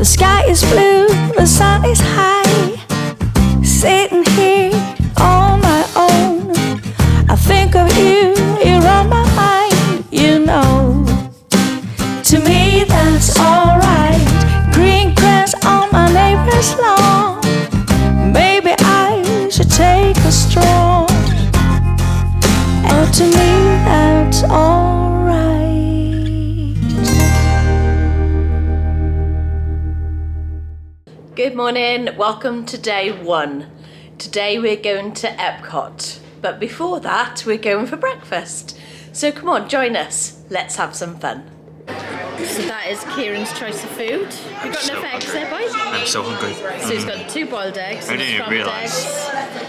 sky is blue, the sun is high. Sitting here on my own, I think of you, you're on my mind, you know. To me that's alright. Green grass on my neighbor's lawn. Maybe I should take a stroll. Oh, to me that's alright. Good morning, welcome to day one. Today we're going to Epcot, but before that we're going for breakfast. So come on, join us, let's have some fun. So that is Kieran's choice of food. You got enough eggs there, boy? I'm so hungry. So he's got 2 boiled eggs. I didn't even realise.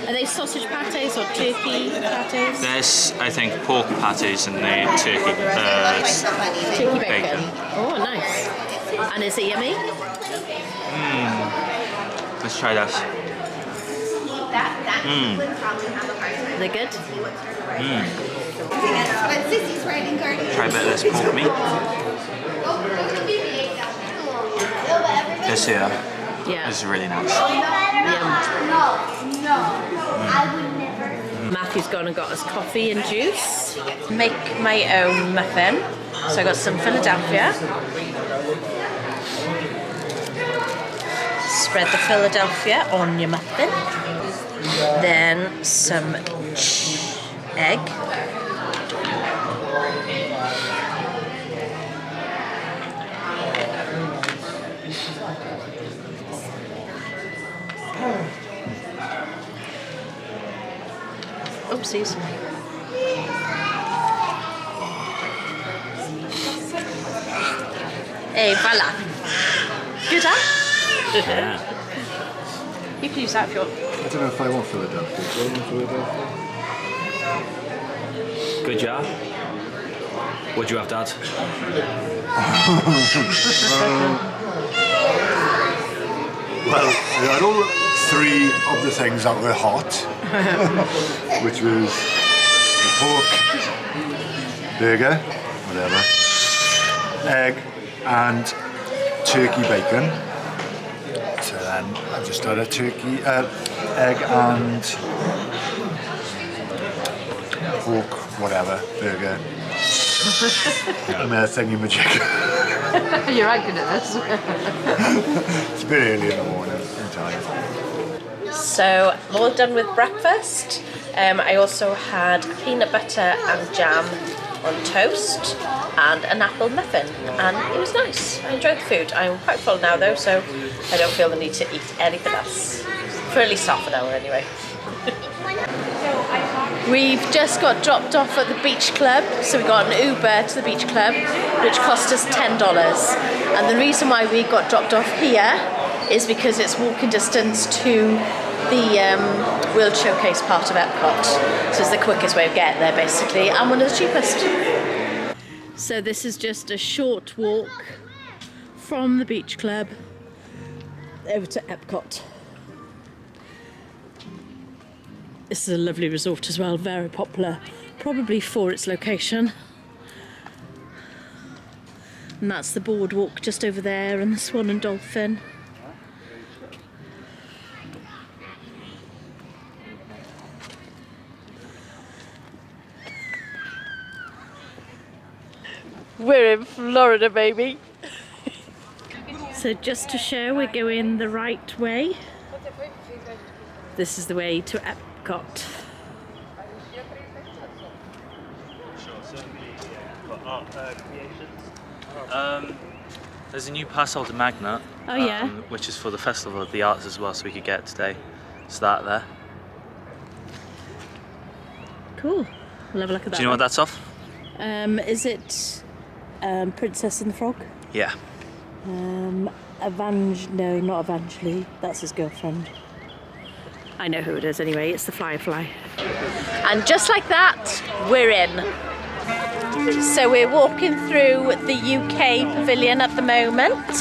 Are they sausage patties or turkey patties? There's, I think, pork patties and the turkey bacon. Oh, nice. And is it yummy? Let's try this. They're good? Try a bit of this pork meat. This here is really nice. Matthew's gone and got us coffee and juice. Make my own muffin. So I got some Philadelphia. Spread the Philadelphia on your muffin. Then some egg. Oopsies. Hey, voila. Good, huh? Yeah. You can use that if you want. I don't know if I want Philadelphia. Do I want Philadelphia? Good job. What do you have, Dad? Well, I had all 3 of the things that were hot, which was the pork, burger, whatever, egg, and turkey bacon. So then I just had a turkey, egg and pork, whatever, burger. And a thingy-majig. You're right good at this. It's a bit early in the morning, I'm tired. So I'm all done with breakfast. I also had peanut butter and jam on toast and an apple muffin, and it was nice. I enjoyed the food. I'm quite full now though, so I don't feel the need to eat anything else. For at least half an hour anyway. We've just got dropped off at the beach club, so we got an Uber to the beach club, which cost us $10. And the reason why we got dropped off here is because it's walking distance to the World Showcase part of Epcot. So it's the quickest way of getting there basically, and one of the cheapest. So this is just a short walk from the beach club over to Epcot. This is a lovely resort as well, very popular, probably for its location. And that's the boardwalk just over there, and the Swan and Dolphin. We're in Florida, baby. So just to show, we're going the right way. This is the way to Epcot. There's a new pass holder magnet. Oh yeah. Which is for the Festival of the Arts as well, so we could get today. It's that there. Cool. We'll have a look at that. Do you know what that's off? Is it Princess and the Frog? Yeah. No, not Evangeline. That's his girlfriend. I know who it is anyway, it's the Firefly. And just like that, we're in. So we're walking through the UK pavilion at the moment.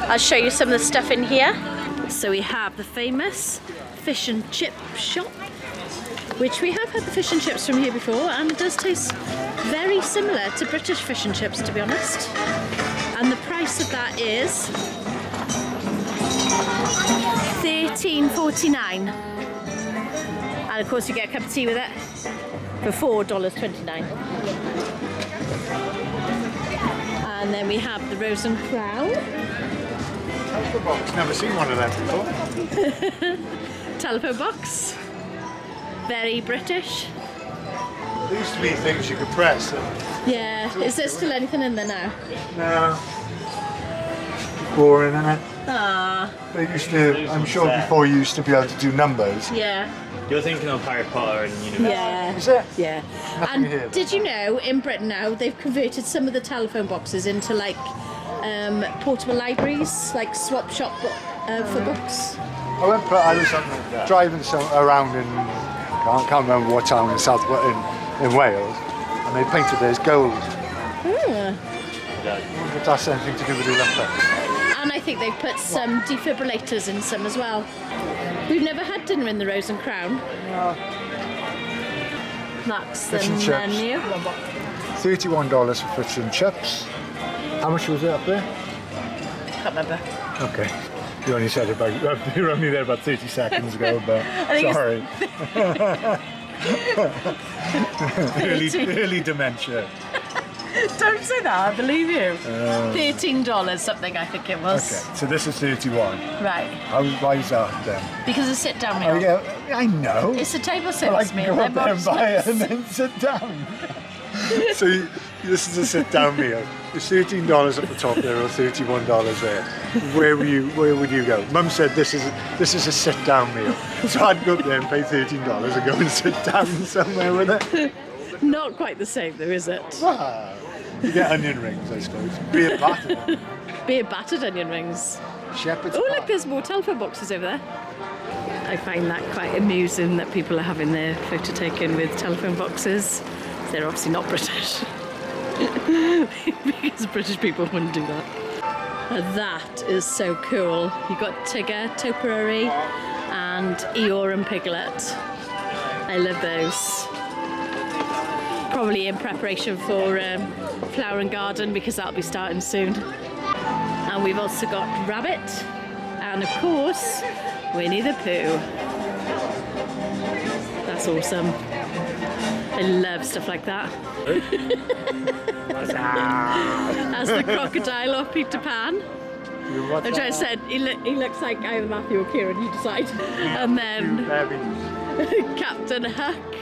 I'll show you some of the stuff in here. So we have the famous fish and chip shop, which we have had the fish and chips from here before, and it does taste very similar to British fish and chips, to be honest. And the price of that is $13.49. And of course you get a cup of tea with it for $4.29. And then we have the Rose and Crown. Never seen one of them before. Telephone box. Very British. There used to be things you could press. Yeah, is there still anything in there now? No. Boring, isn't it? Ah, They used to, I'm sure before you used to be able to do numbers. yeah. You're thinking of Harry Potter and University. Yeah. Is it? Yeah. Nothing And here. did you know in Britain now they've converted some of the telephone boxes into like portable libraries, like swap shop for books? I was driving around in, I can't remember what town in in Wales, and they painted theirs gold. I wonder if that's anything to do with the Olympics. And I think they've put some defibrillators in some as well. We've never had dinner in the Rose and Crown. No. That's the Fish and chips. menu. $31 for fish and chips. How much was it up there? Can't remember. Okay. You only said about, you were only there about 30 seconds ago, but sorry. early dementia. Don't say that, I believe you. $13 something I think it was. Okay, so this is 31. Right. Why is that then? Because it's sit down meal. Oh, yeah, I know. It's a table Well, I service can meal. go up They're there and buy it and boxes. then sit down. So this is a sit-down meal. It's $13 at the top there or $31 there. Where would you go? Mum said this is a sit-down meal. So I'd go up there and pay $13 and go and sit down somewhere with it. Not quite the same though, is it? Wow. You get onion rings, I suppose. Beer batter. Beer battered onion rings. Shepherd's Oh pie. look, there's more telephone boxes over there. I find that quite amusing that people are having their photo taken with telephone boxes. They're obviously not British. Because British people wouldn't do that. That is so cool. You've got Tigger, Topiary and Eeyore and Piglet. I love those. Probably in preparation for Flower and Garden because that'll be starting soon. And we've also got Rabbit and of course Winnie the Pooh. That's awesome. I love stuff like that. As the crocodile of Peter Pan. Which I said, he looks like either Matthew or Kieran, you decide. And then Captain Hook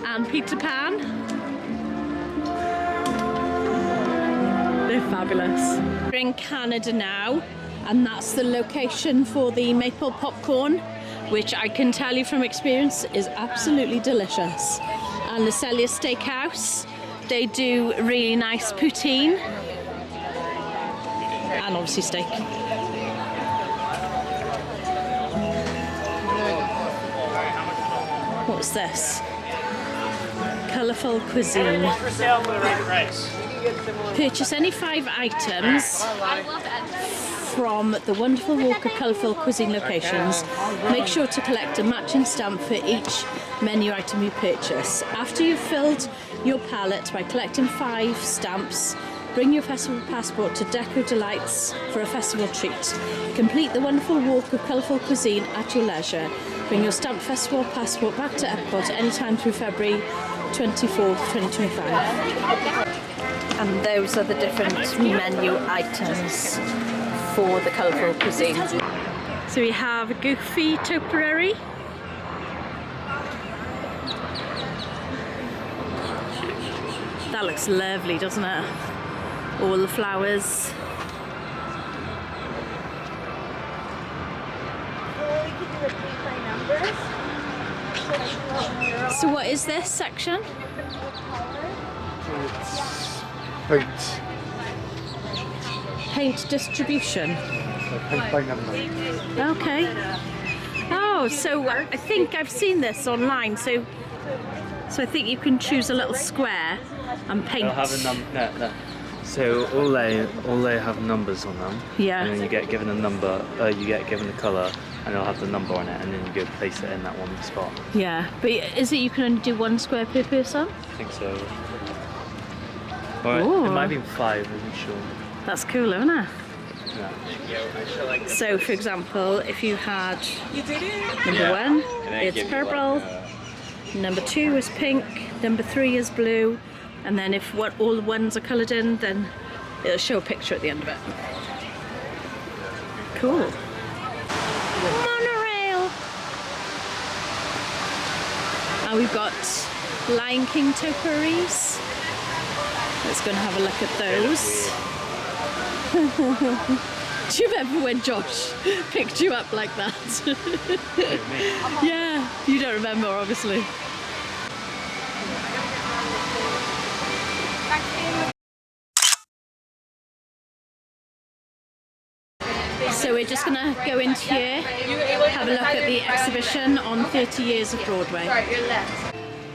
and Peter Pan. They're fabulous. We're in Canada now, and that's the location for the maple popcorn, which I can tell you from experience is absolutely delicious. And the Celia Steakhouse, they do really nice poutine and obviously steak. What's this? Colourful cuisine. Purchase any 5 items from the wonderful Walker Colourful Cuisine locations. Make sure to collect a matching stamp for each menu item you purchase. After you've filled your palette by collecting 5 stamps, bring your festival passport to Deco Delights for a festival treat. Complete the wonderful walk of colourful cuisine at your leisure. Bring your stamped festival passport back to Epcot anytime through February 24th, 2025. And those are the different menu items for the colourful cuisine. So we have a Goofy Topiary. That looks lovely, doesn't it? All the flowers. So what is this section? Paint. Paint distribution. Paint by number. Okay. Oh, so I think I've seen this online. So I think you can choose a little square and paint. They'll have a no. So all they have numbers on them. Yeah. And then you get given a number. You get given the colour, and it'll have the number on it, and then you go place it in that one spot. Yeah, but is it you can only do 1 square per person? I think so. Or Ooh. it might be 5. I'm not sure. That's cool, isn't it? So, for example, if you had number 1, it's purple, number 2 is pink, number 3 is blue, and then if all the ones are coloured in, then it'll show a picture at the end of it. Cool. Monorail! And we've got Lion King Topiaries. Let's go and have a look at those. Do you remember when Josh picked you up like that? Yeah, you don't remember obviously. So we're just going to go into here, have a look at the exhibition on 30 years of Broadway.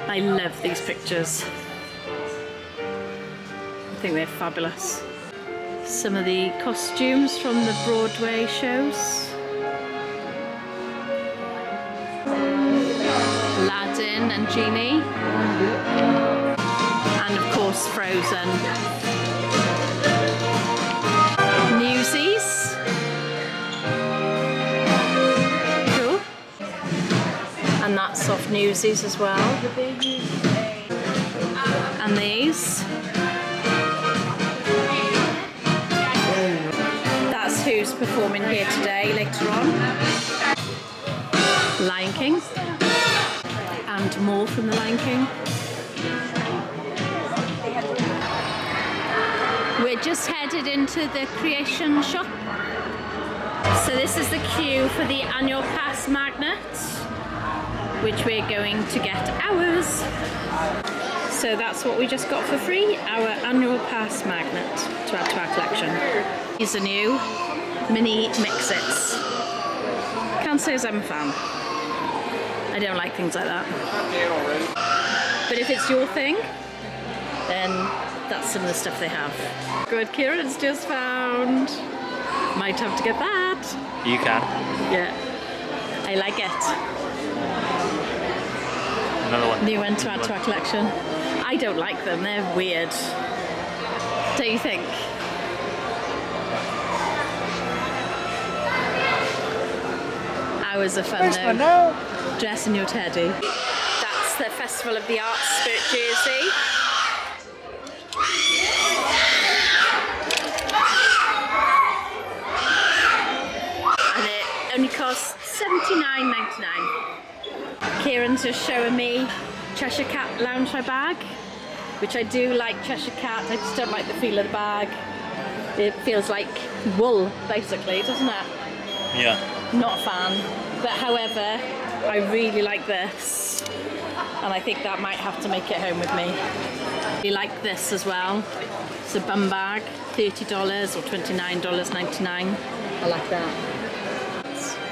I love these pictures. I think they're fabulous. Some of the costumes from the Broadway shows. Aladdin and Genie. And of course Frozen. Newsies. Cool. And that's off Newsies as well. And these. That's who's performing here today later on. Lion King. And more from the Lion King. We're just headed into the creation shop. So this is the queue for the annual pass magnet, which we're going to get ours. So that's what we just got for free, our annual pass magnet to add to our collection. These are new mini mix-its. Can't say as I'm a fan. I don't like things like that. But if it's your thing, then that's some of the stuff they have. Good, Kieran's just found. Might have to get that. You can. Yeah, I like it. Another one. New one to add to our collection. I don't like them, they're weird. Don't you think? Hours of fun though. Dressing your teddy. That's the Festival of the Arts Spirit jersey. And it only costs $79.99. Kieran's just showing me Cheshire Cat loungewear bag, which I do like Cheshire Cat. I just don't like the feel of the bag. It feels like wool, basically, doesn't it? Yeah. Not a fan, but however, I really like this, and I think that might have to make it home with me. I like this as well. It's a bum bag, $30 or $29.99. I like that.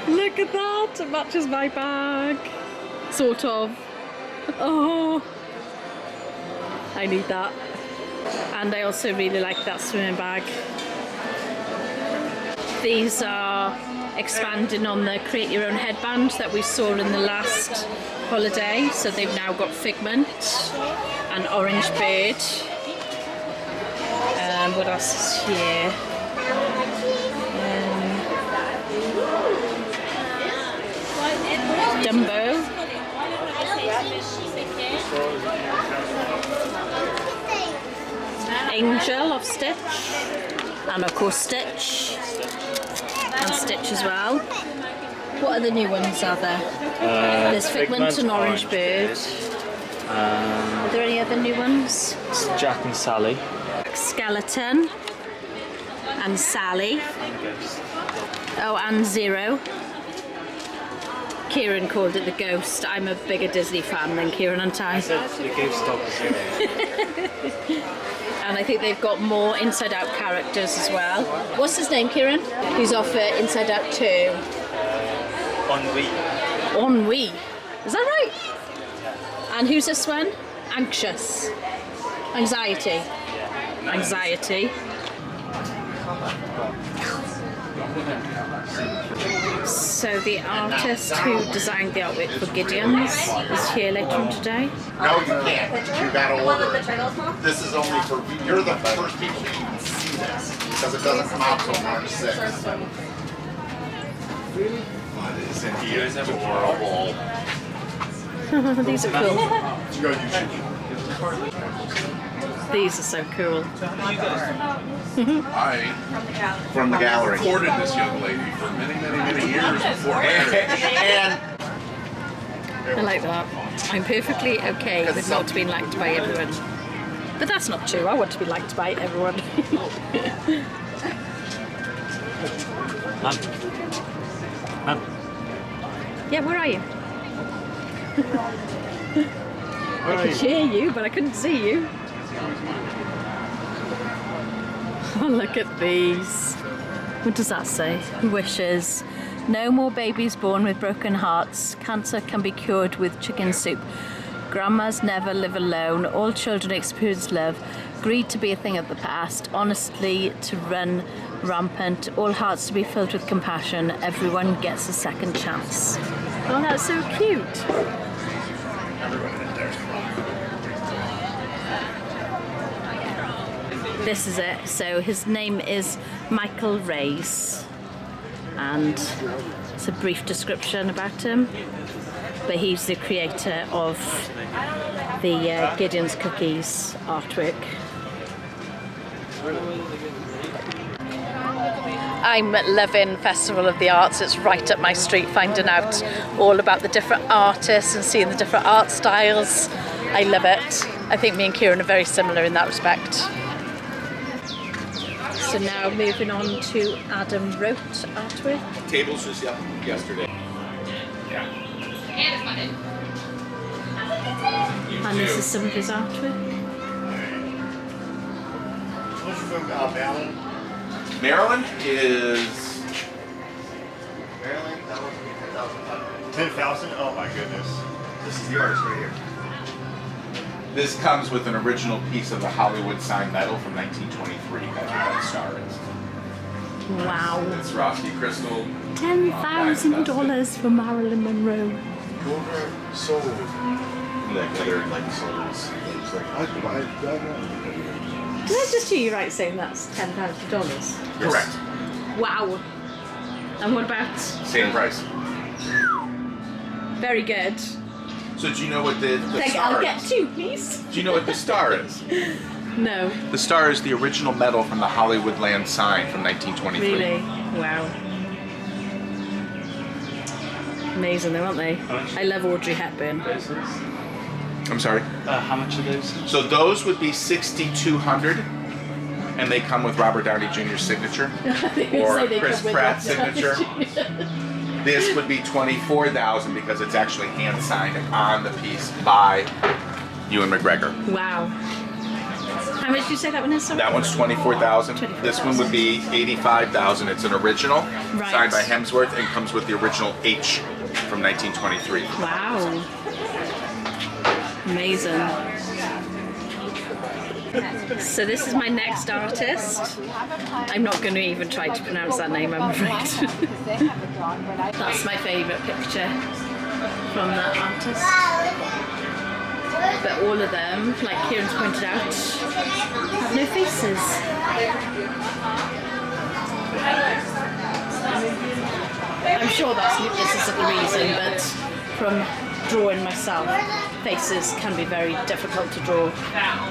Look at that, it matches my bag. Sort of. Oh, I need that. And I also really like that swimming bag. These are expanding on the create your own headband that we saw in the last holiday. So they've now got Figment and Orange Bird. What else is here? Dumbo. Angel of Stitch. And of course Stitch. And Stitch as well. What other new ones are there? There's Figment and Orange Bird. Are there any other new ones? It's Jack and Sally. Skeleton and Sally. Oh, and Zero. Kieran called it the Ghost. I'm a bigger Disney fan than Kieran and Ty. I said the Ghost dog was Zero. And I think they've got more Inside Out characters as well. What's his name, Kieran? Who's off at Inside Out 2? Ennui. Ennui. Is that right? And who's this one? Anxious. Anxiety. Anxiety. So the artist who designed the artwork for Gideon's is here later on today. No, you can't. You gotta order it. This is only for, you're the first people to even see this. because it doesn't come out till March 6th. What is in here? It's adorable. These are cool. You go YouTube. These are so cool. I From the gallery. courted this young lady for many, many, many years before marriage. And I like that. I'm perfectly okay with not being liked by everyone. But that's not true. I want to be liked by everyone. Yeah, where are you? I could hear you, but I couldn't see you. Oh, look at these. What does that say? Wishes. No more babies born with broken hearts. Cancer can be cured with chicken soup. Grandmas never live alone. All children experience love. Greed to be a thing of the past. Honestly to run rampant. All hearts to be filled with compassion. Everyone gets a second chance. Oh, that's so cute. This is it. So his name is Michael Reyes, and it's a brief description about him. But he's the creator of the Gideon's Cookies artwork. I'm loving Festival of the Arts. It's right up my street, finding out all about the different artists and seeing the different art styles. I love it. I think me and Kieran are very similar in that respect. So now moving on to Adam Rote artwork. Tables just yesterday. And this is some of his artwork. what's from Maryland? Maryland is Maryland, that was 10,000. 10,000? Oh my goodness. This is the artist right here. This comes with an original piece of the Hollywood sign medal from 1923. That's what that star is. Wow. It's Swarovski crystal. $10,000 for Marilyn Monroe. Silver sold. Like souls. It's like, I buy that. Did I just hear you right saying that's $10,000? Correct. Wow. And what about? Same price. Very good. So do you know what the star I'll get is? two, please. Do you know what the star is? No. The star is the original medal from the Hollywoodland sign from 1923. Really? Wow. Amazing though, aren't they? I love Audrey Hepburn. I'm sorry? How much are those? So those would be $6,200, and they come with Robert Downey Jr.'s signature or Chris Pratt's signature. This would be $24,000 because it's actually hand signed on the piece by Ewan McGregor. Wow. How much did you say that one is? Sorry? That one's $24,000. This one would be $85,000. It's an original, Right. signed by Hemsworth, and comes with the original H from 1923. Wow. Amazing. So this is my next artist. I'm not going to even try to pronounce that name, I'm afraid. That's my favourite picture from that artist. But all of them, like Kieran's pointed out, have no faces. I'm sure this isn't the reason, but from drawing myself, faces can be very difficult to draw.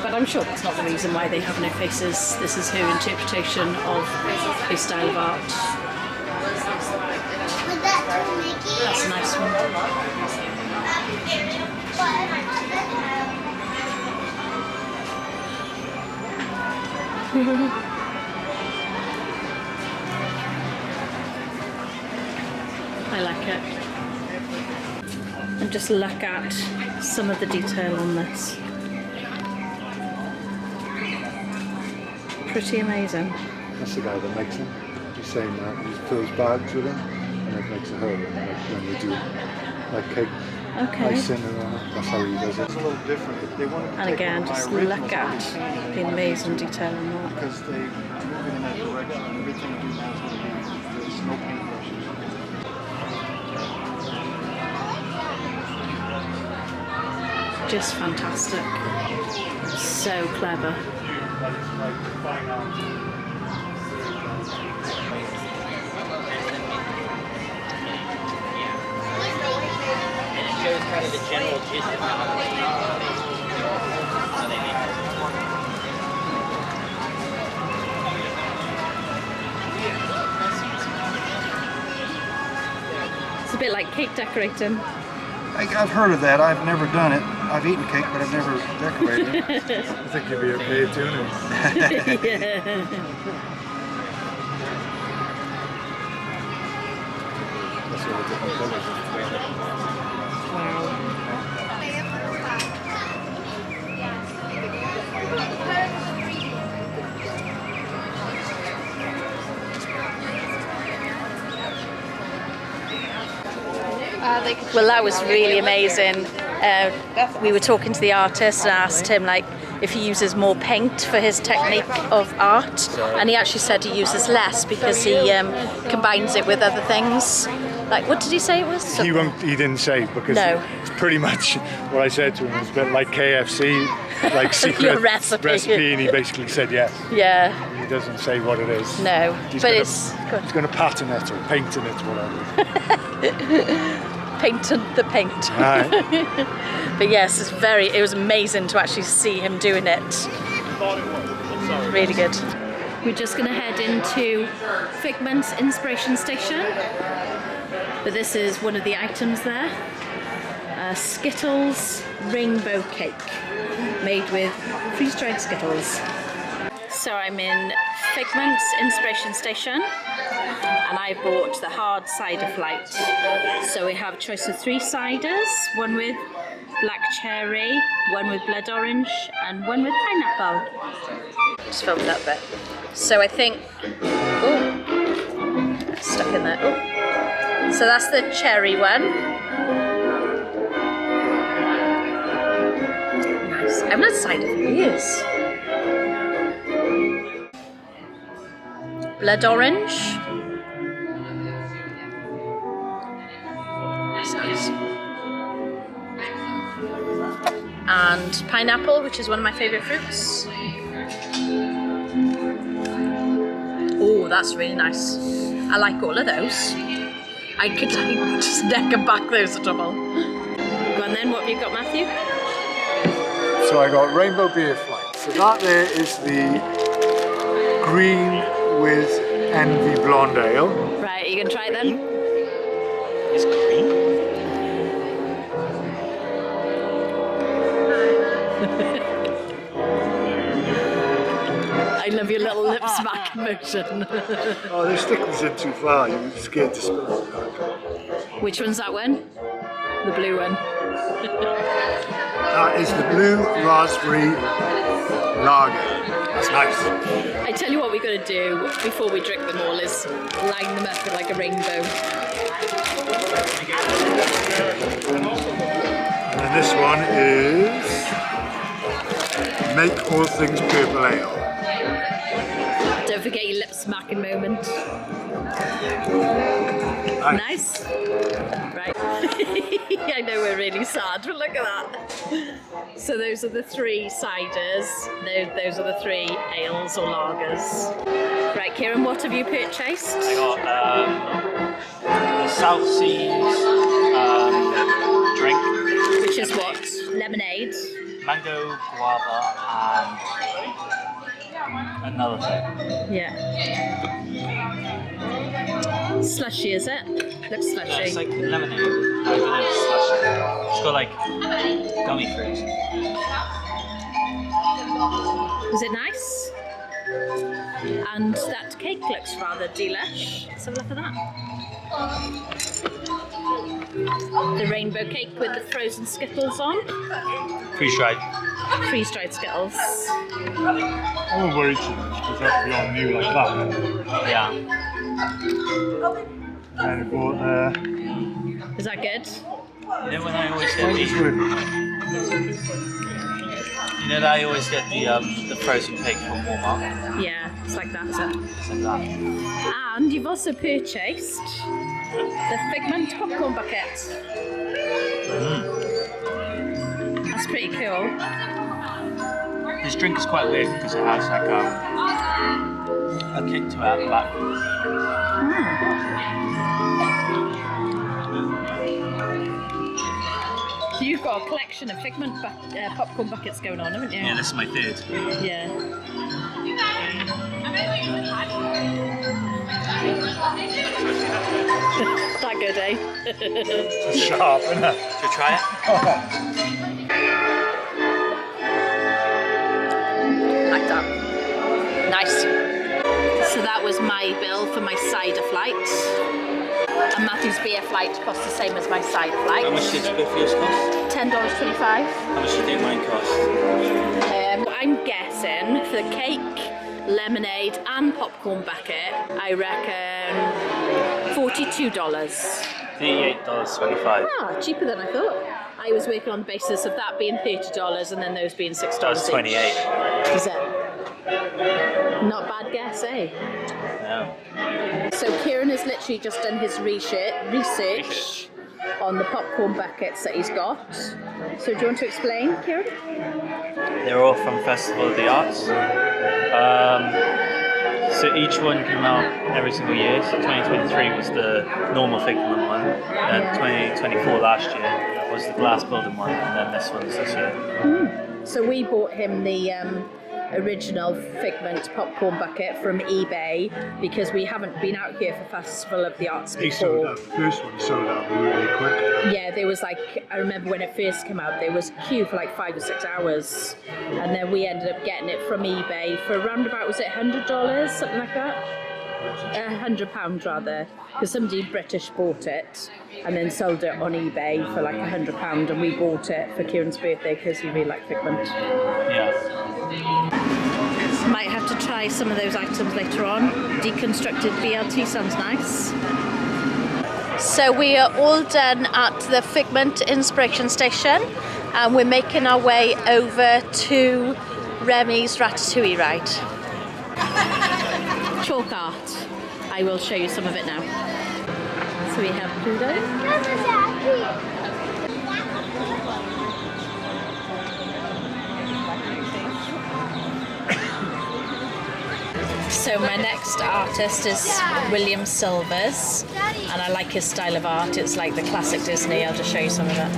But I'm sure that's not the reason why they have no faces. This is her interpretation of his style of art. That's a nice one. I like it. And just look at some of the detail on this. Pretty amazing. That's the guy that makes them. He's saying that he fills bags with them, and it makes a hole. Like when they do like cake icing and all that. That's how he does it. It's a little different. They want to And again, just look at the amazing detail on that. because they move it in that direction. Everything you do now is going to be there's no paintbrushes. Just fantastic. So clever. It's a bit like cake decorating. I've heard of that. I've never done it. I've eaten cake, but I've never decorated it. I think you'd be okay doing it. Yeah. That's all the different colours. Wow. Well, that was really amazing. We were talking to the artist and asked him like if he uses more paint for his technique of art, and he actually said he uses less because he combines it with other things. Like, what did he say it was? He didn't say, because No. it's pretty much what I said to him. It's a bit like KFC, like secret Your recipe. and he basically said yes. Yeah. He doesn't say what it is. No, He's but gonna, it's good. He's going to pattern it or paint in it, whatever. Painted the paint. Right. But yes, it was amazing to actually see him doing it. Really good. We're just going to head into Figment's Inspiration Station. But this is one of the items there. Skittles rainbow cake, made with freeze-dried Skittles. So I'm in Figment's Inspiration Station, and I bought the hard cider flight. So we have a choice of 3 ciders, one with black cherry, one with blood orange, and one with pineapple. Just film that bit. So I think, oh, stuck in there. Oh. So that's the cherry one. Nice. I haven't had cider for years. Blood orange. That's nice. And pineapple, which is one of my favourite fruits. Oh, that's really nice. I like all of those. I could just neck and back those at all. Go on then, what have you got, Matthew? So I got rainbow beer flight. So that there is the green with envy blonde ale. Right, are you going to try it then? It's green. I love your little lip smack motion. Oh, they stick this in too far. You're scared to spill it. Which one's that one? The blue one. That is the blue raspberry lager. That's nice. I tell you what we're going to do before we drink them all is line them up like a rainbow. And then this one is Make All Things Purple Ale. Don't forget your lip smacking moment. Nice. Right. I know we're really sad, but look at that. So those are the 3 ciders. Those are the 3 ales or lagers. Right, Kieran, what have you purchased? I got the South Seas drink. Which is what? Lemonade. Mango, guava, and another thing. Yeah. Slushy, is it? Looks No, slushy. it's like lemonade. I don't know if it's slushy. It's got like gummy fruits. Was it nice? And that cake looks rather delish. Let's have a look at that. The rainbow cake with the frozen Skittles on. Freeze-dried. Freeze-dried Skittles. I'm not worried too much because that'll be on new like that. Yeah. And I bought Is that good? You know when I always get you know that I always get the frozen cake from Walmart. Yeah, it's like that, is it? It's like that. And you've also purchased the Figment Popcorn bucket. That's pretty cool. This drink is quite weird because it has like a kick to it at the back. got a collection of Figment popcorn buckets going on, haven't you? Yeah, this is my third. Yeah. That good, eh? It's sharp, isn't it? Should we try it? Like that. Nice. So that was my bill for my cider flight. And Matthew's beer flight cost the same as my cider flight. How much did both yours cost? $10.25. How much do you think mine cost? I'm guessing for the cake, lemonade and popcorn bucket, I reckon $42. $38.25. Ah, cheaper than I thought. I was working on the basis of that being $30 and then those being $6 That was 28. each. Is it? Not bad guess, eh? No. So Kieran has literally just done his research on the popcorn buckets that he's got. So do you want to explain, Kieran? They're all from Festival of the Arts. So each one came out every single year. So 2023 was the normal Figment one, and 2024 last year was the glass building one, and then this one's this year. So we bought him the original Figment popcorn bucket from eBay because we haven't been out here for Festival of the Arts He sold before. out. The first one he sold out really quick. Yeah, there was like, I remember when it first came out, there was a queue for like 5 or 6 hours. And then we ended up getting it from eBay for around about, was it $100, something like that? £100 rather, because somebody British bought it and then sold it on eBay for like £100, and we bought it for Kieran's birthday because we really like Figment. Yeah. Might have to try some of those items later on. Deconstructed BLT sounds nice. So we are all done at the Figment Inspiration Station, and we're making our way over to Remy's Ratatouille ride. Chalk art. I will show you some of it now. So we have Pluto. So my next artist is William Silvers, and I like his style of art. It's like the classic Disney. I'll just show you some of it.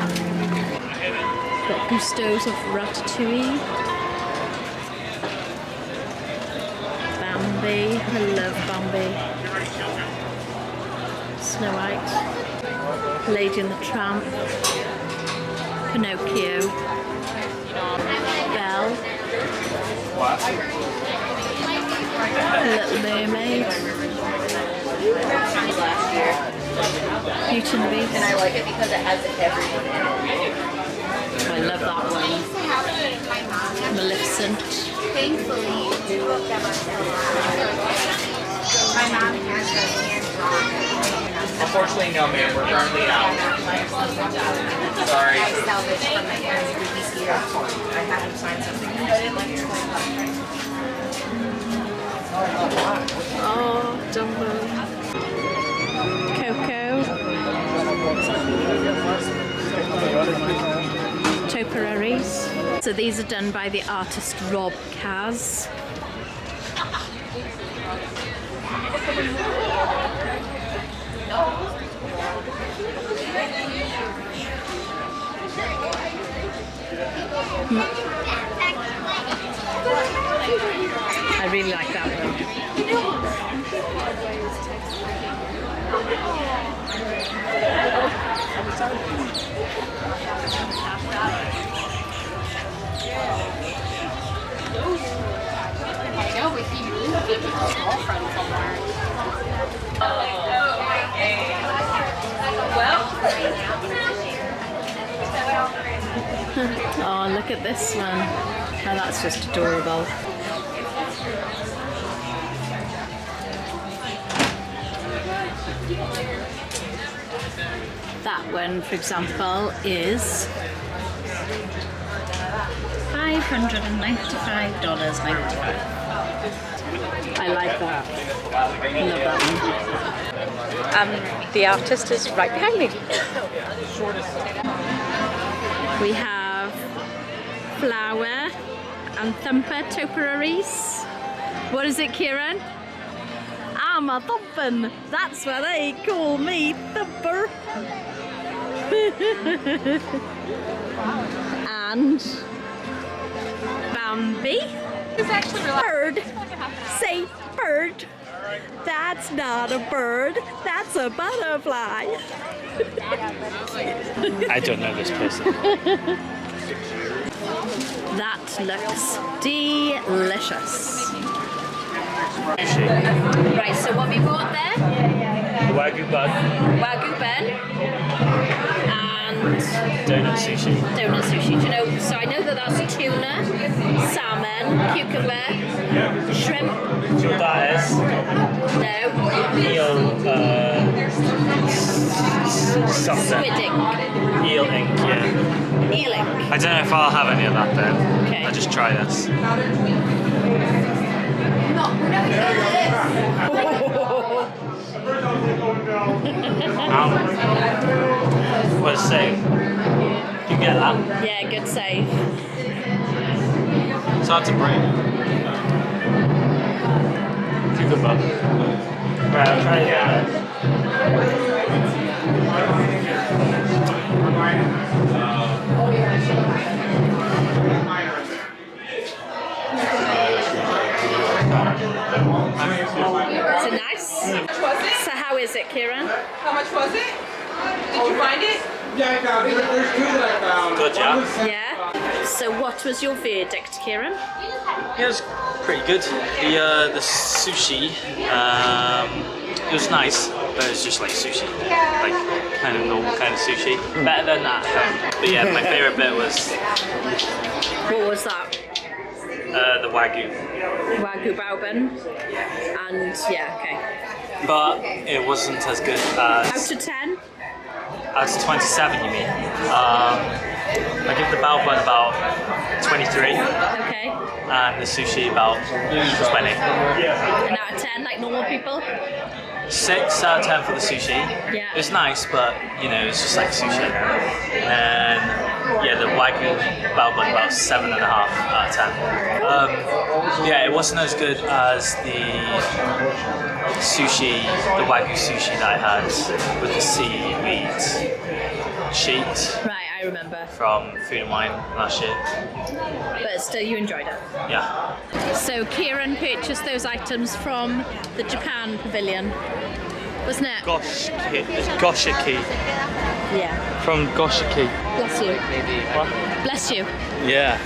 Got Gustos of Ratatouille. Bambi, I love Bambi. Snow White. Lady and the Tramp. Pinocchio. Belle. Little Mermaid. Beauty and the Beast. And I like it because it has everyone in it. I love that one. Maleficent. Thankfully, my mom has her hand drawn. Unfortunately, no, ma'am. We're currently out. Sorry. I salvaged from my parents' previous year. I had him sign something. Oh, Dumbo. Coco. Topiaries. So these are done by the artist Rob Kaz. I really like that one. Oh, look at this one. Oh, that's just adorable. That one, for example, is $595.95. I like that. I love that one. The artist is right behind me. We have Flower and Thumper Topiaries. What is it, Kieran? I'm a thumpin'. That's what they call me, Thumper. And Bambi. It's actually really Bird. Say bird. That's not a bird. That's a butterfly. I don't know this person. That looks delicious. Right, so what have you bought there? Wagyu bun. Wagyu bun and Donut sushi. donut sushi. Do you know? So I know that that's tuna, salmon, cucumber, shrimp. Do you know what that is? No, Eel, something. squid ink. Eel ink, yeah. Eel ink. I don't know if I'll have any of that then. Okay. I'll just try this. What a save. You get that? Yeah, good save. It's hard to break. Cucumber. Right, I'll try it again. Is it nice? So how is it, Kieran? How much was it? Did you find it? Yeah, I found it. There's two that I found. Good, yeah? Yeah. So what was your verdict, Kieran? It was pretty good. The sushi, it was nice, but it was just like sushi, like kind of normal kind of sushi. Better than that. But yeah, my favourite bit was What was that? the wagyu. Wagyu bourbon. And yeah, okay. But it wasn't as good Out as... of 10? Out of 27, you mean? I give the bao bun about 23, Okay. and the sushi about 20. And out of 10, like normal people? 6 out of 10 for the sushi. Yeah. It was nice, but you know, it's just like sushi. And yeah, the wagyu bao bun about 7.5 out of 10. Yeah, it wasn't as good as the sushi, the wagyu sushi that I had with the seaweed sheet Right, I remember. from Food and Wine last year. But still, you enjoyed it. Yeah. So Kieran purchased those items from the Japan pavilion, wasn't it? Goshiki. Yeah. From Goshiki. Bless you. Bless you. Yeah.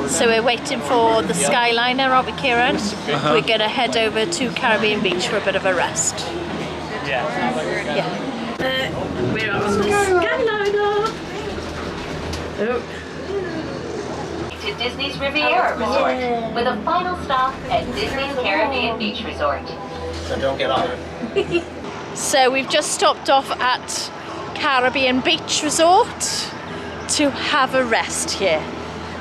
So we're waiting for the Skyliner, aren't we, Kieran? We're going to head over to Caribbean Beach for a bit of a rest. Yeah. Yeah. We're on the Skyliner. Oh. To Disney's Riviera Resort with a final stop at Disney's Caribbean Beach Resort. So don't get on it. So we've just stopped off at Caribbean Beach Resort to have a rest here.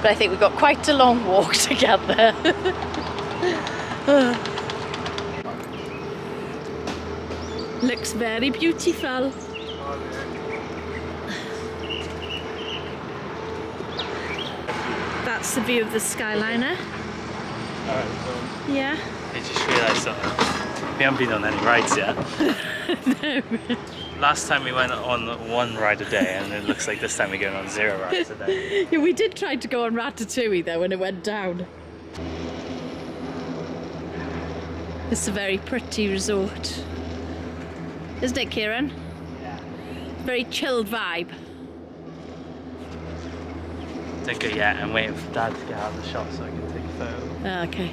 But I think we've got quite a long walk to get there. Looks very beautiful. That's the view of the Skyliner. Yeah. I just realised something. We haven't been on any rides yet. No. Last time we went on 1 ride a day, and it looks like this time we're going on 0 rides a day. Yeah, we did try to go on Ratatouille though when it went down. It's a very pretty resort. Isn't it, Kieran? Yeah. Very chilled vibe. Don't go yet. I'm waiting for Dad to get out of the shot so I can take a photo. Oh, okay.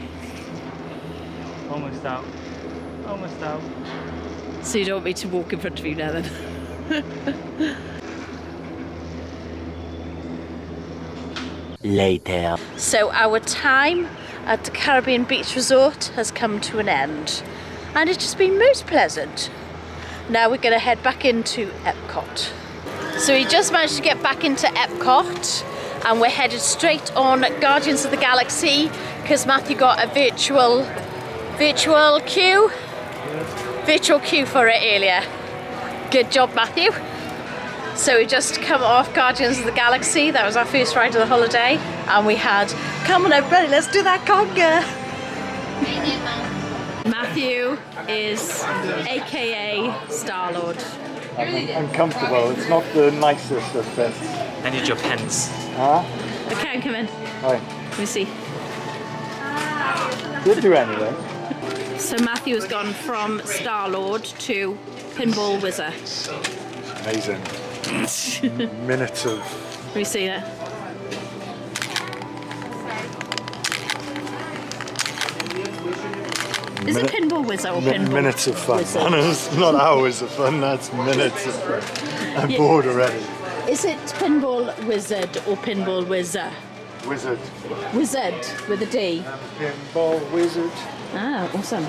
Almost out. Almost out. So you don't want me to walk in front of you now then? Later. So our time at the Caribbean Beach Resort has come to an end. And it's just been most pleasant. Now we're going to head back into Epcot. So we just managed to get back into Epcot and we're headed straight on Guardians of the Galaxy because Matthew got a virtual queue for it earlier. Good job, Matthew. So we just come off Guardians of the Galaxy. That was our first ride of the holiday and we had, come on everybody, let's do that conga. Matthew is AKA Star-Lord. I'm uncomfortable. It's not the nicest of things. I need your pens. Huh? Okay, come in. Right. Let me see. Did do anything. So Matthew has gone from Star-Lord to Pinball Wizard. Amazing. Minutes of... Let me see it. Is it Pinball Wizard or Pinball Minutes of fun. Wizard? Honest, not hours of fun, that's minutes of fun. I'm bored already. Is it Pinball Wizard or Pinball Wizard? Wizard. Wizard with a D. Pinball wizard. Ah, awesome.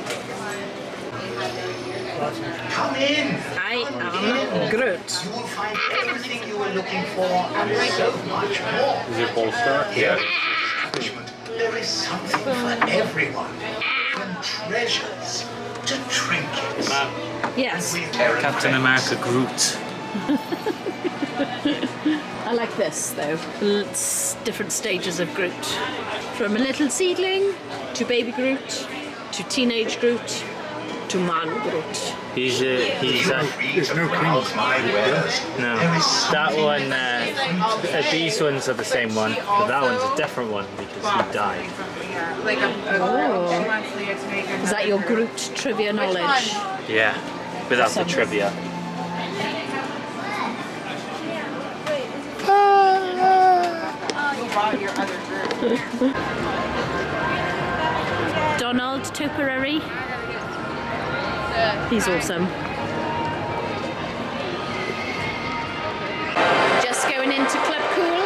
Come in. I am Groot. You will find everything you were looking for and so much more. Is it bolster? Here in the establishment, there is something for everyone. From treasures to trinkets. Yes. Captain America Groot. I like this though. It's different stages of Groot. From a little seedling to baby Groot to teenage Groot to man Groot. He's There's no king. no. That one, these ones are the same one, but that one's a different one because he died. Oh. Is that your Groot trivia knowledge? Yeah, without the Awesome. trivia. Donald Topiary. He's awesome. Just going into Club Cool.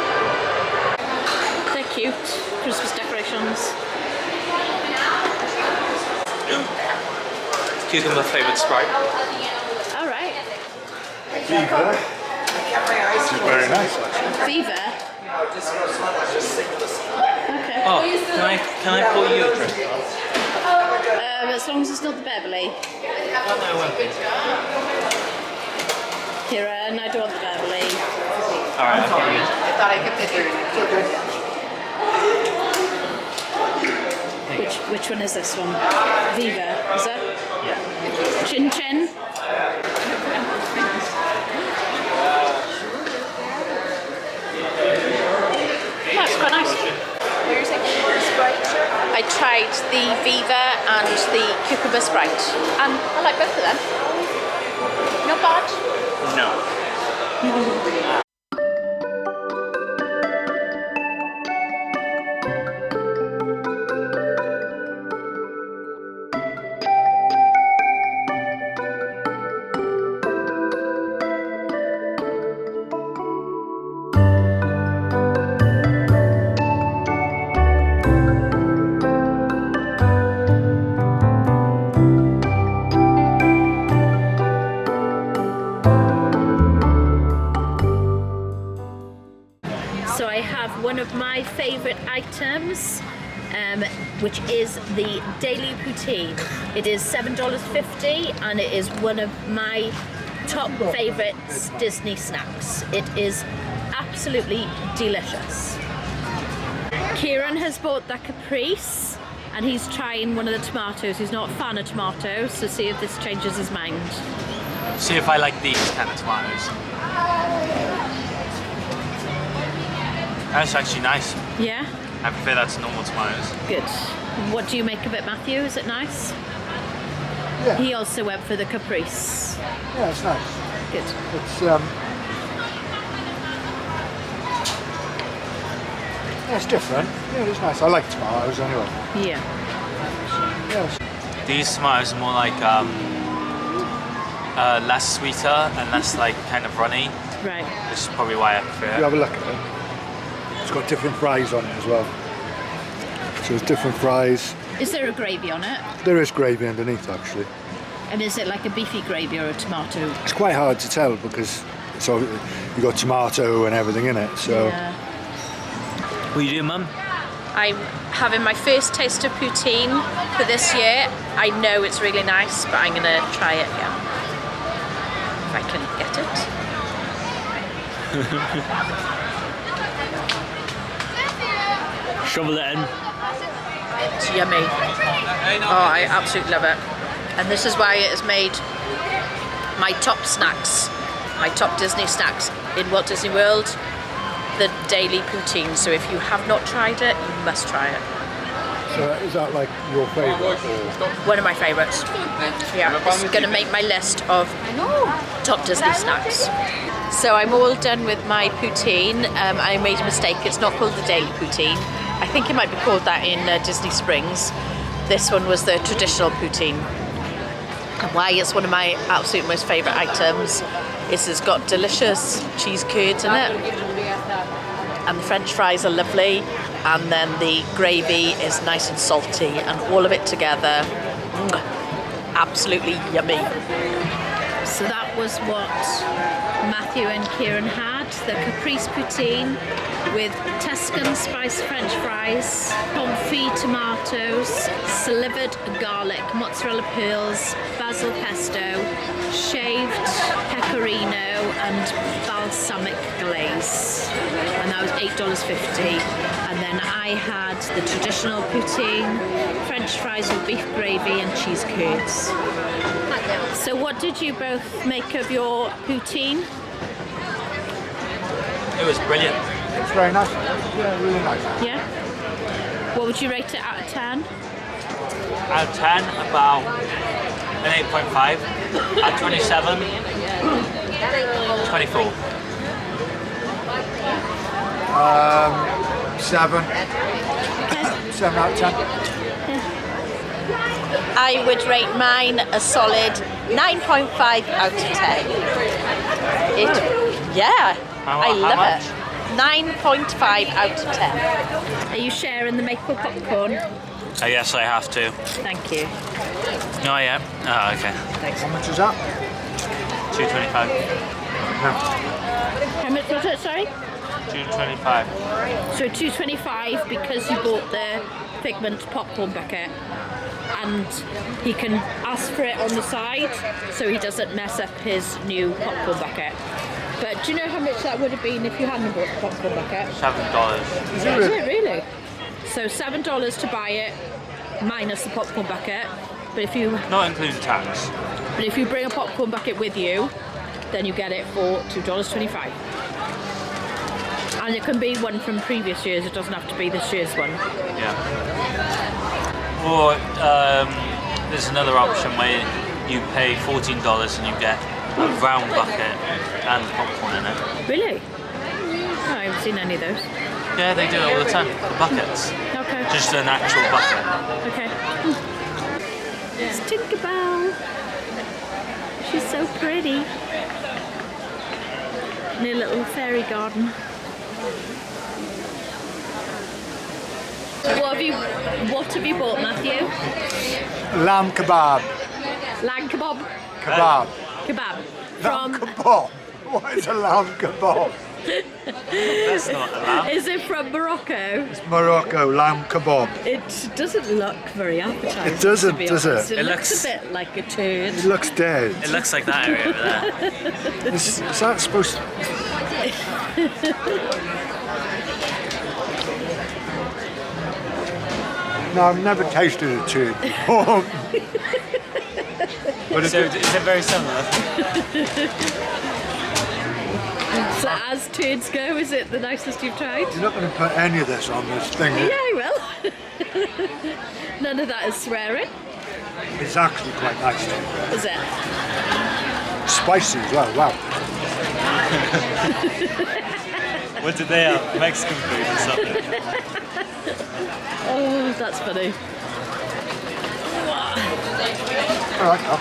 They're cute. Christmas decorations. Cucumber flavoured Sprite. All right. Viva. Which is very nice actually. Viva. Okay. Oh, can I pour you a drink? As long as it's not the Beverly. Kieran, I don't want the Beverly. Alright, I'll pour you. I thought I could fit here. Which one is this one? Viva, is it? Yeah. Chin Chin. That's quite nice. I tried the Viva and the Cucumber Sprite, and I like both of them. Not bad. No. So I have one of my favourite items, which is the Daily Poutine. It is $7.50 and it is one of my top favourite Disney snacks. It is absolutely delicious. Kieran has bought that caprice and he's trying one of the tomatoes. He's not a fan of tomatoes, so see if this changes his mind. See if I like these kind of tomatoes. That's actually nice. Yeah? I prefer that to normal tomatoes. Good. What do you make of it, Matthew? Is it nice? Yeah. He also went for the caprice. Yeah, it's nice. Good. It's yeah, it's different. Yeah, it's nice. I like tomatoes anyway. Yeah. Yes. These tomatoes are more like less sweeter and less like kind of runny, Right. which is probably why I prefer You it. have a look at it. It's got different fries on it as well. So there's different fries. Is there a gravy on it? There is gravy underneath actually. And is it like a beefy gravy or a tomato? It's quite hard to tell because you got tomato and everything in it. So Yeah. What are you doing, Mum? I'm having my first taste of poutine for this year. I know it's really nice, but I'm gonna try it again. If I can get it. Shovel it in. It's yummy. Oh, I absolutely love it. And this is why it has made my top snacks, my top Disney snacks in Walt Disney World, the daily poutine. So if you have not tried it, you must try it. So is that like your favourite? One of my favourites. Yeah, this is going to make my list of top Disney snacks. So I'm all done with my poutine. I made a mistake. It's not called the daily poutine. I think it might be called that in Disney Springs. This one was the traditional poutine. And why it's one of my absolute most favourite items is it's got delicious cheese curds in it. And the French fries are lovely. And then the gravy is nice and salty, and all of it together, absolutely yummy. So that was what Matthew and Kieran had, the caprese poutine with Tuscan spiced French fries, confit tomatoes, slivered garlic, mozzarella pearls, basil pesto, shaved pecorino and balsamic glaze. And that was $8.50. And then I had the traditional poutine, French fries with beef gravy and cheese curds. So what did you both make of your poutine? It was brilliant. It's very nice. Yeah, really nice. Yeah? What would you rate it out of 10? Out of 10, about an 8.5. At 27, 24. 7. 7 out of 10. I would rate mine a solid 9.5 out of 10. Yeah, I love it. 9.5 out of 10. Are you sharing the maple popcorn? Yes, I have to. Thank you. No, I am. Oh, okay. Thanks. How much is that? $2.25. How much was it, sorry? $2.25. So $2.25 because you bought the Figment popcorn bucket, and he can ask for it on the side so he doesn't mess up his new popcorn bucket. But do you know how much that would have been if you hadn't bought the popcorn bucket? $7. Is it really? So $7 to buy it minus the popcorn bucket. But if you Not including tax. But if you bring a popcorn bucket with you, then you get it for $2.25. And it can be one from previous years, it doesn't have to be this year's one. Yeah. Or there's another option where you pay $14 and you get a round bucket and popcorn in it. Really? Oh, I haven't seen any of those. Yeah, they do it all the time. The buckets. Okay. Just an actual bucket. Okay. It's Tinkerbell. She's so pretty. In a little fairy garden. What have you bought, Matthew? Lamb kebab. Lamb kebab? Kebab. Kebab. Lamb kebab. What is a lamb kebab? That's not a lamb. Is it from Morocco? It's Morocco, lamb kebab. It doesn't look very appetizing. It doesn't, to be does honest. it? It looks a bit like a turd. It looks dead. It looks like that area over there. Is that supposed to... No, I've never tasted a turd before. But is it very similar? So as turds go, is it the nicest you've tried? You're not going to put any of this on this thing. Yeah, I will. None of that is swearing. It's actually quite nice. Is it? Spicy as well, wow. What did they have? Mexican food or something? Oh, that's funny. I like that.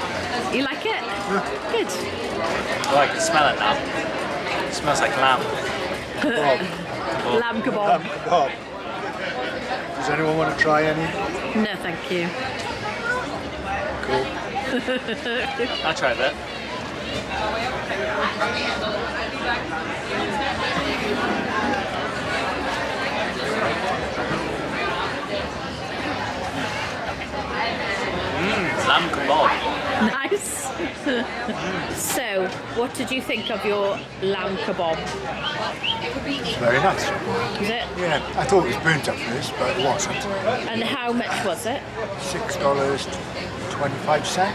You like it? Yeah. Good. Oh, I can smell it now. It smells like lamb. Lamb kebab. Lamb kebab. Does anyone want to try any? No, thank you. Cool. I'll try that. Lamb kebab. Nice. So, what did you think of your lamb kebab? It's very nice. Was it? Yeah, I thought it was burnt at first, but it wasn't. And how much was it? $6.25.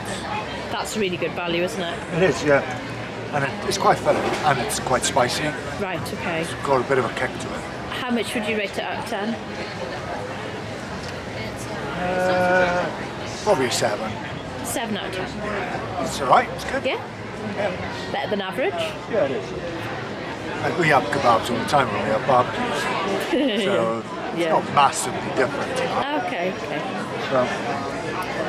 That's really good value, isn't it? It is, yeah. And it's quite filling, and it's quite spicy. Right, okay. It's got a bit of a kick to it. How much would you rate it out of 10? Probably a 7. 7 out of 10. It's alright, it's good. Yeah? Better than average? Yeah, it is. Like we have kebabs all the time when we have barbecues. So it's not massively different. Okay, okay. So,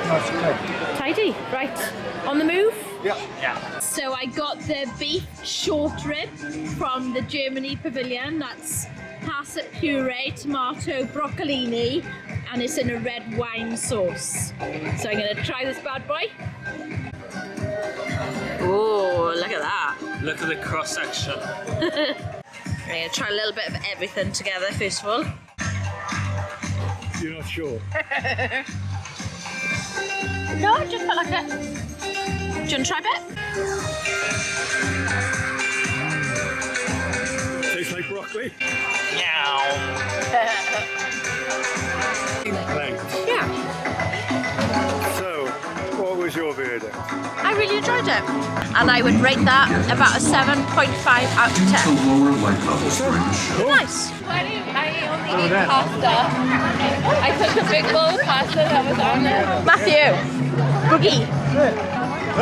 no, it's okay. Tidy, right. On the move? Yeah. So I got the beef short rib from the Germany pavilion. That's hasset puree, tomato, broccolini, and it's in a red wine sauce. So I'm gonna try this bad boy. Oh, look at that. Look at the cross section. I'm gonna try a little bit of everything together first of all. You're not sure? No, just put like a... Do you want to try a bit? Tastes like broccoli? Meow. Yeah. So, what was your verdict? I really enjoyed it. And I would rate that about a 7.5 out of 10. Nice. I only eat pasta. I took a big bowl of pasta that was on there. Matthew, Boogie. Do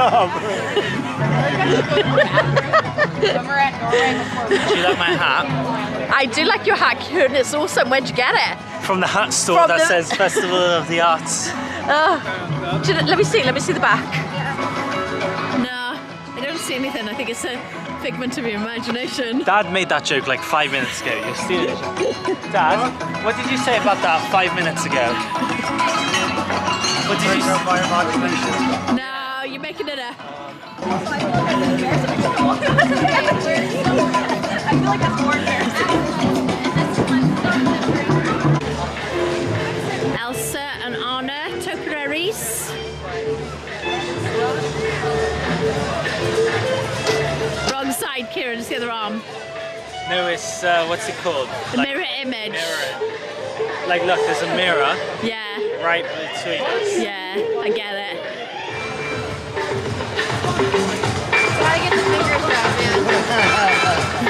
you like my hat? I do like your hat, Kieran. It's awesome. Where'd you get it? From the hat store that says Festival of the Arts. Let me see the back. No, I don't see anything. I think it's a figment of your imagination. Dad made that joke like 5 minutes ago. You're stealing it. Dad, what did you say about that 5 minutes ago? What did you say? My imagination. No, you're making it up. I feel like that's more embarrassing. Elsa and Anna, Topiaries. Wrong side, Kieran, it's the other arm. No, it's, what's it called? The mirror image. Mirror. Like, look, there's a mirror Yeah, right between us. yeah, I get it. Gotta get the fingers out, man.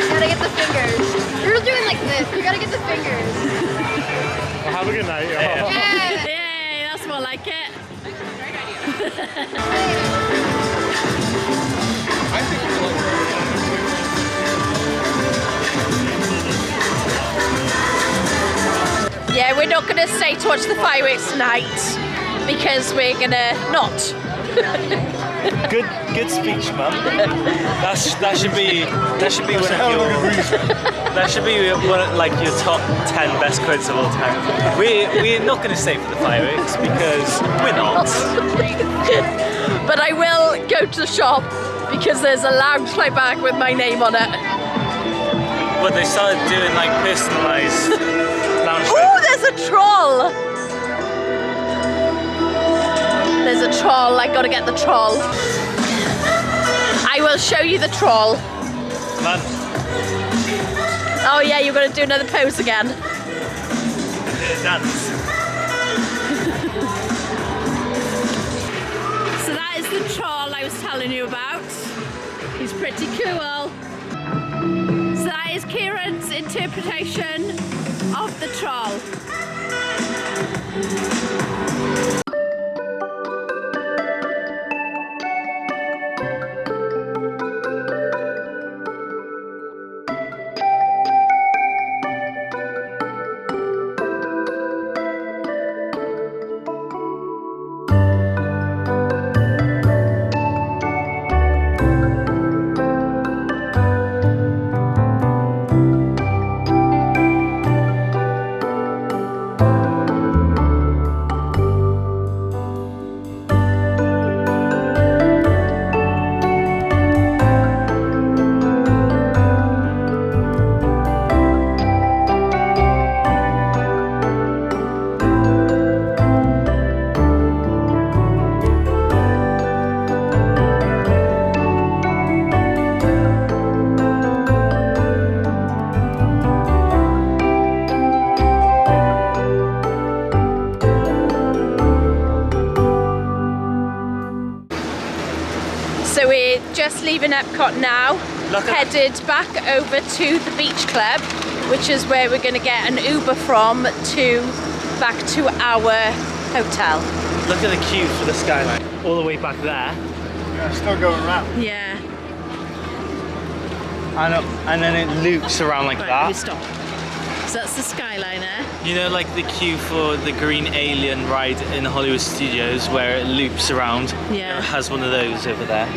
Gotta get the fingers. You're doing like this. You gotta get the fingers. Well, have a good night. Yeah. Yay, that's more like it. Yeah, we're not gonna stay to watch the fireworks tonight because we're gonna not. Good speech, Mum. That should be one of your that should be one of, like your top 10 best quotes of all time. We're not going to stay for the fireworks because we're not. But I will go to the shop because there's a lounge like back with my name on it. But they started doing like personalised lounge. Oh, there's a troll. There's a troll, I gotta get the troll. I will show you the troll. Man. Oh yeah, you're gonna do another pose again. Dance. So that is the troll I was telling you about. He's pretty cool. So that is Kieran's interpretation of the troll. So we're just leaving Epcot now, headed back over to the beach club, which is where we're going to get an Uber from back to our hotel. Look at the queue for the Skyliner, all the way back there. Yeah, still going around. Yeah. And then it loops around like that. We stop. So that's the Skyliner. You know, like the queue for the Green Alien ride in Hollywood Studios where it loops around? Yeah. It has one of those over there.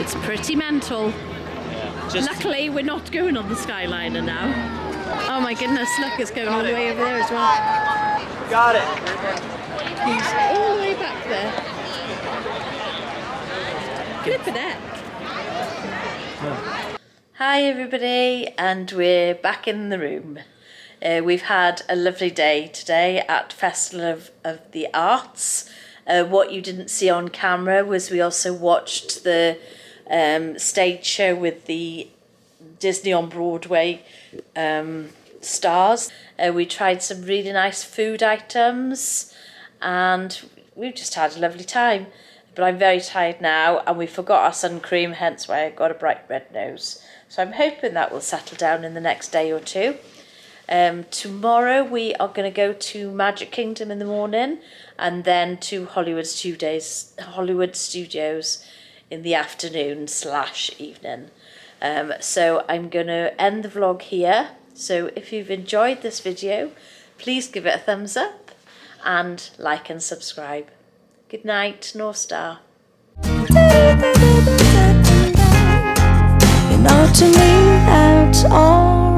It's pretty mental. Yeah. Luckily, we're not going on the Skyliner now. Oh my goodness, look, it's going all the way over there as well. Got it. He's all the way back there. Flippin' heck. Hi everybody, and we're back in the room. We've had a lovely day today at Festival of the Arts. What you didn't see on camera was we also watched the stage show with the Disney on Broadway stars. We tried some really nice food items and we've just had a lovely time. But I'm very tired now and we forgot our sun cream, hence why I got a bright red nose. So I'm hoping that will settle down in the next day or two. Tomorrow we are going to go to Magic Kingdom in the morning and then to Hollywood Studios in the afternoon / evening. So I'm going to end the vlog here. So if you've enjoyed this video, please give it a thumbs up and like and subscribe. Good night, North Star. You know, to me, that's all